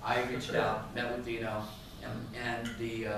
I reached out, met with Dino, and the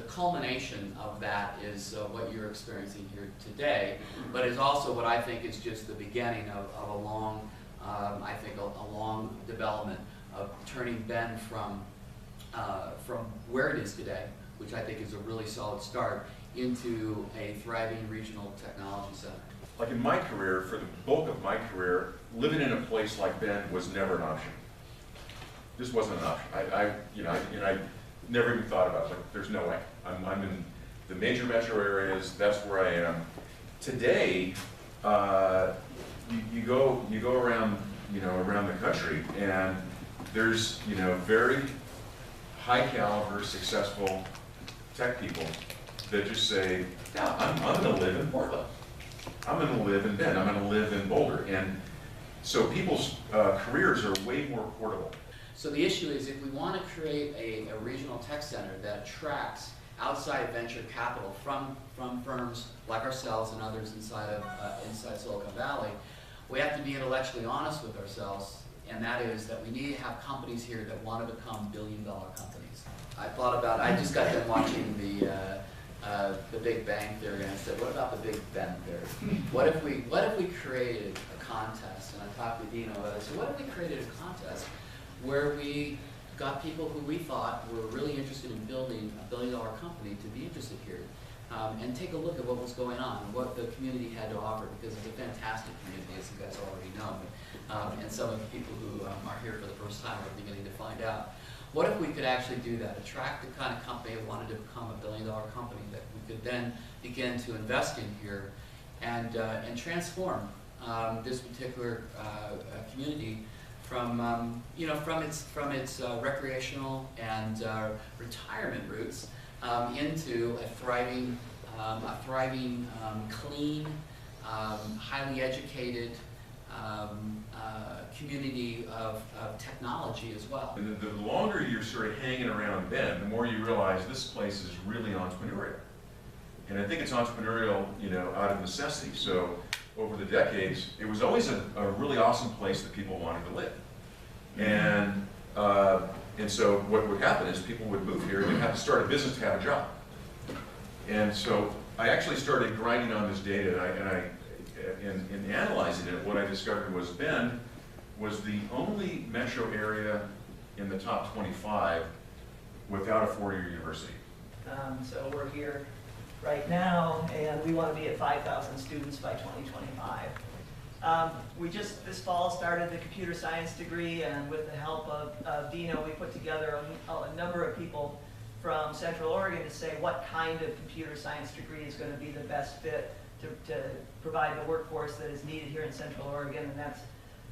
culmination of that is what you're experiencing here today, but it's also what I think is just the beginning of a long, I think a long development of turning Bend from where it is today, which I think is a really solid start, into a thriving regional technology center. Like in my career, for the bulk of my career, living in a place like Bend was never an option. Just wasn't an option. I never even thought about it. Like, there's no way. I'm in the major metro areas. That's where I am. Today, you go around, around the country, and there's, very high caliber, successful tech people that just say, yeah, I'm going to live in Portland. I'm going to live in Bend. I'm going to live in Boulder. And so people's careers are way more portable. So the issue is, if we want to create a regional tech center that attracts outside venture capital from firms like ourselves and others inside Silicon Valley, we have to be intellectually honest with ourselves, and that is that we need to have companies here that want to become billion-dollar companies. I just got done watching the Big Bang Theory, and I said, what about the Big Bend Theory? What if we created a contest? And I talked to Dino about it. I said, what if we created a contest where we got people who we thought were really interested in building a billion-dollar company to be interested here, and take a look at what was going on, what the community had to offer, because it's a fantastic community, as you guys already know, and some of the people who are here for the first time are beginning to find out. What if we could actually do that, attract the kind of company that wanted to become a billion-dollar company that we could then begin to invest in here and transform this particular community from its recreational and retirement roots into a thriving, clean, highly educated community of technology as well. And the longer you're sort of hanging around Bend, the more you realize this place is really entrepreneurial. And I think it's entrepreneurial, out of necessity. So over the decades, it was always a really awesome place that people wanted to live. And so what would happen is people would move here and they'd have to start a business to have a job. And so I actually started grinding on this data, and in analyzing it, what I discovered was Bend was the only metro area in the top 25 without a four-year university. So we're here right now, and we want to be at 5,000 students by 2025. We just this fall started the computer science degree, and with the help of Dino, we put together a number of people from Central Oregon to say what kind of computer science degree is going to be the best fit to provide the workforce that is needed here in Central Oregon, and that's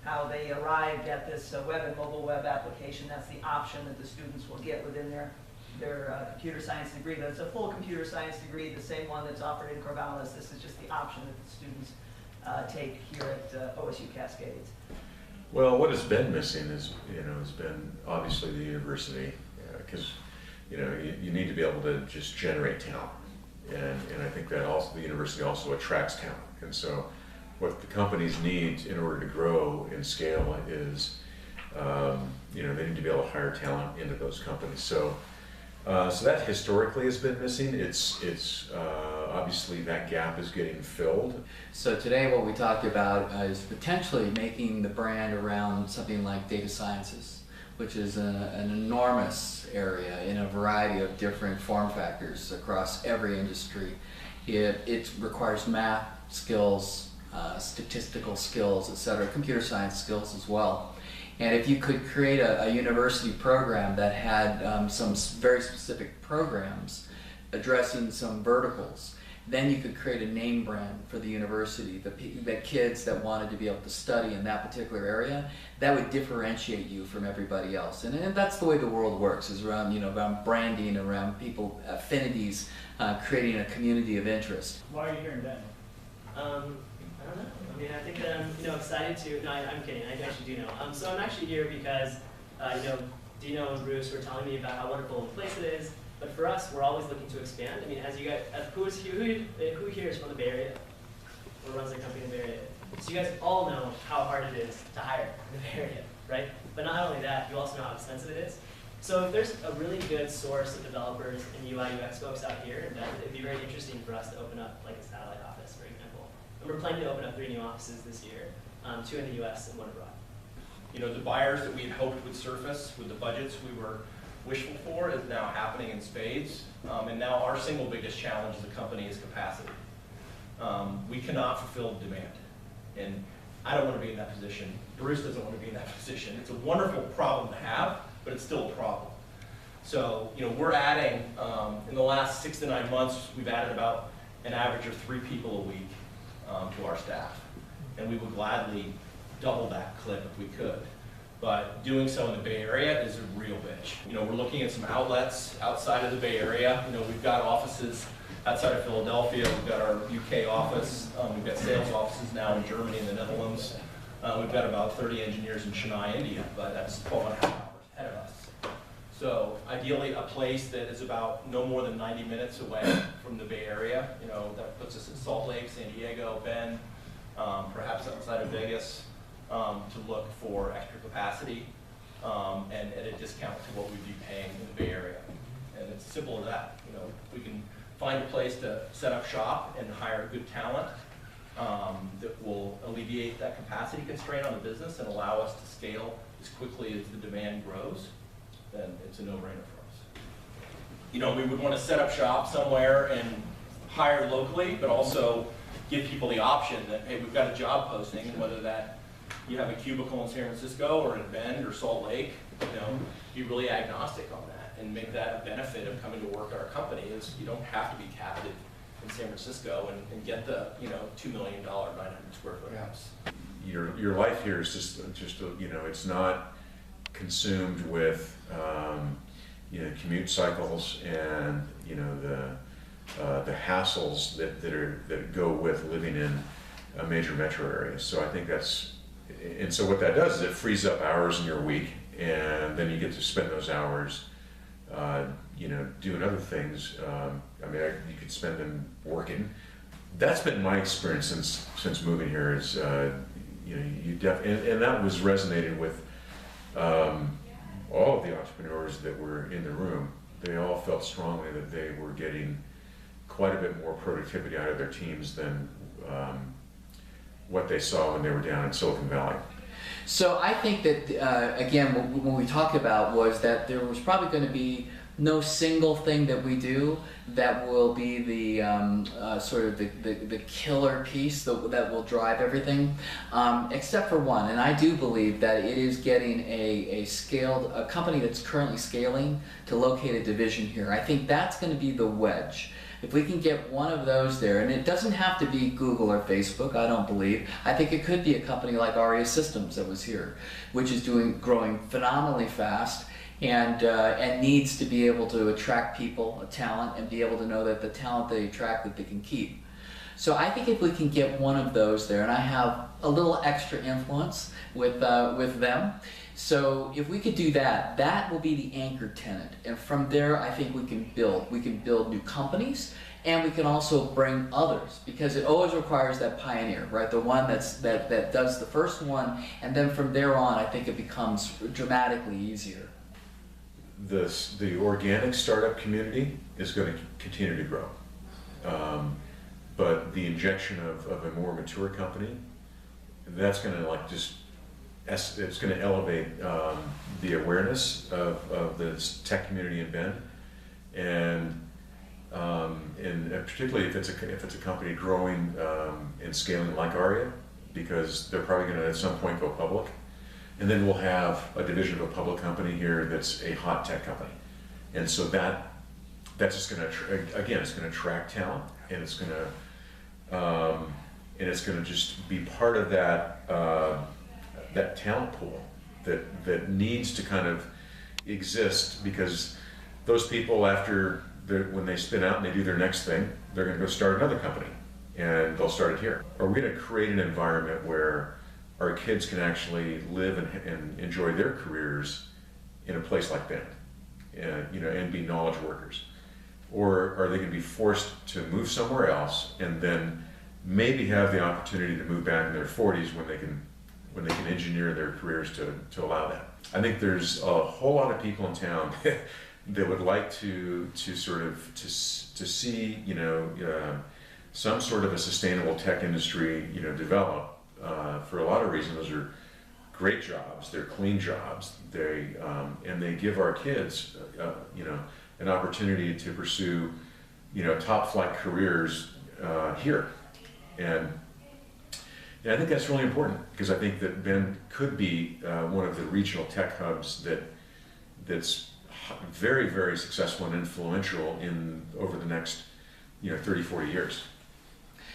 how they arrived at this web and mobile web application. That's the option that the students will get within their computer science degree. But it's a full computer science degree, the same one that's offered in Corvallis. This is just the option that the students take here at OSU Cascades. Well, what has been missing is, has been obviously the university, because you need to be able to just generate talent, and I think that also the university also attracts talent. And so, what the companies need in order to grow and scale is, they need to be able to hire talent into those companies. So that historically has been missing. It's obviously that gap is getting filled. So today what we talked about is potentially making the brand around something like data sciences, which is an enormous area in a variety of different form factors across every industry. It requires math skills, statistical skills, etc., computer science skills as well. And if you could create a university program that had some very specific programs addressing some verticals, then you could create a name brand for the university. The kids that wanted to be able to study in that particular area, that would differentiate you from everybody else. And that's the way the world works, is around around branding, around people affinities, creating a community of interest. Why are you here in Bend? I don't know. I mean, I think that I'm excited to. No, I'm kidding. I actually do know. So I'm actually here because Dino and Bruce were telling me about how wonderful a place it is. But for us, we're always looking to expand. I mean, as you guys, who here is from the Bay Area, or runs a company in the Bay Area? So you guys all know how hard it is to hire in the Bay Area, right? But not only that, you also know how expensive it is. So if there's a really good source of developers and UI UX folks out here, then it'd be very interesting for us to open up like a satellite office, for example. And we're planning to open up 3 new offices this year, 2 in the US and 1 abroad. You know, the buyers that we had hoped would surface with the budgets we were wishful for is now happening in spades. And now our single biggest challenge as a company is capacity. We cannot fulfill demand. And I don't want to be in that position. Bruce doesn't want to be in that position. It's a wonderful problem to have, but it's still a problem. So, you know, we're adding, in the last 6 to 9 months, we've added about an average of 3 people a week to our staff. And we would gladly double that clip if we could. But doing so in the Bay Area is a real bitch. You know, we're looking at some outlets outside of the Bay Area. You know, we've got offices outside of Philadelphia. We've got our UK office. We've got sales offices now in Germany and the Netherlands. We've got about 30 engineers in Chennai, India, but that's 12.5 hours ahead of us. So ideally, a place that is about no more than 90 minutes away from the Bay Area. You know, that puts us in Salt Lake, San Diego, Bend, perhaps outside of Vegas, to look for extra capacity and at a discount to what we'd be paying in the Bay Area. And it's as simple as that. You know, we can find a place to set up shop and hire good talent that will alleviate that capacity constraint on the business and allow us to scale as quickly as the demand grows, then it's a no-brainer for us. You know, we would want to set up shop somewhere and hire locally, but also give people the option that, hey, we've got a job posting, and whether that you have a cubicle in San Francisco or in Bend or Salt Lake, you know, be really agnostic on that and make that a benefit of coming to work at our company is you don't have to be captive in San Francisco and get the, you know, $2 million 900 square foot house. Your life here is just you know, it's not consumed with you know, commute cycles and, you know, the hassles that go with living in a major metro area. So I think that's, and so what that does is it frees up hours in your week, and then you get to spend those hours you know, doing other things. I mean, you could spend them working. That's been my experience since moving here. Is you know, and that was resonated with all of the entrepreneurs that were in the room. They all felt strongly that they were getting quite a bit more productivity out of their teams than what they saw when they were down in Silicon Valley. So I think that, again, what we talked about was that there was probably going to be no single thing that we do that will be the sort of the killer piece that will drive everything, except for one. And I do believe that it is getting a company that's currently scaling to locate a division here. I think that's going to be the wedge. If we can get one of those there, and it doesn't have to be Google or Facebook, I don't believe. I think it could be a company like Aria Systems that was here, which is growing phenomenally fast and needs to be able to attract people, talent, and be able to know that the talent they attract that they can keep. So I think if we can get one of those there, and I have a little extra influence with them. So if we could do that, that will be the anchor tenant. And from there, I think we can build. We can build new companies, and we can also bring others, because it always requires that pioneer, right? The one that does the first one, and then from there on, I think it becomes dramatically easier. The organic startup community is going to continue to grow. But the injection of a more mature company, that's going to it's going to elevate the awareness of the tech community in Bend, and particularly if it's a company growing and scaling like Aria, because they're probably going to at some point go public, and then we'll have a division of a public company here that's a hot tech company, and so that's just going to again, it's going to attract talent, and it's going to just be part of that talent pool that needs to kind of exist, because those people, when they spin out and they do their next thing, they're going to go start another company, and they'll start it here. Are we going to create an environment where our kids can actually live and enjoy their careers in a place like Bend, you know, and be knowledge workers? Or are they going to be forced to move somewhere else and then maybe have the opportunity to move back in their 40s when they can when they can engineer their careers to allow that. I think there's a whole lot of people in town that would like to sort of to see, you know, some sort of a sustainable tech industry, you know, develop for a lot of reasons. Those are great jobs. They're clean jobs. And they give our kids, you know, an opportunity to pursue, you know, top flight careers here. And I think that's really important, because I think that Bend could be one of the regional tech hubs that's very, very successful and influential over the next, you know, 30, 40 years.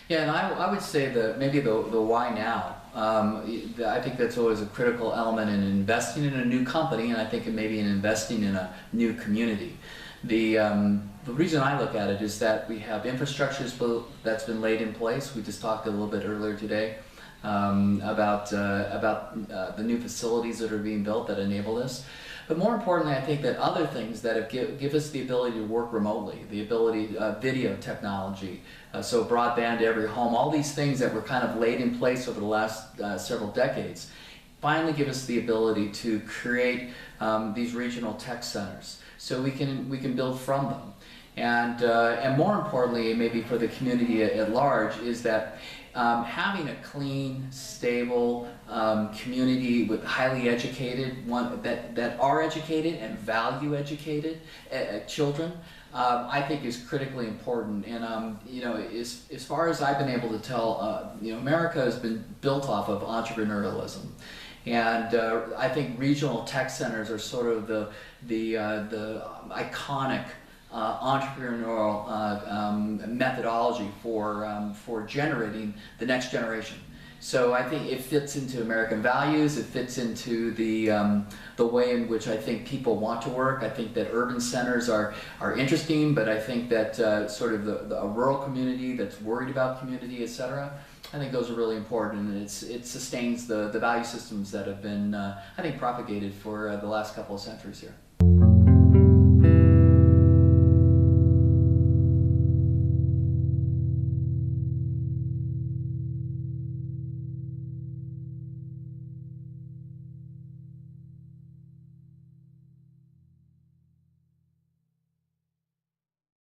Yeah, and I would say that maybe the why now. I think that's always a critical element in investing in a new company, and I think it may be in investing in a new community. The reason I look at it is that we have infrastructure that's been laid in place. We just talked a little bit earlier today about the new facilities that are being built that enable this. But more importantly, I think that other things that have give us the ability to work remotely, the ability, video technology, so broadband to every home, all these things that were kind of laid in place over the last several decades, finally give us the ability to create these regional tech centers, so we can build from them. And more importantly, maybe for the community at large, is that having a clean, stable community with highly educated, that are educated and value educated children, I think is critically important. And you know, as far as I've been able to tell, you know, America has been built off of entrepreneurialism. And I think regional tech centers are sort of the iconic entrepreneurial methodology for generating the next generation. So I think it fits into American values. It fits into the way in which I think people want to work. I think that urban centers are interesting, but I think that sort of a rural community that's worried about community, etc., I think those are really important, and it sustains the value systems that have been, I think, propagated for the last couple of centuries here.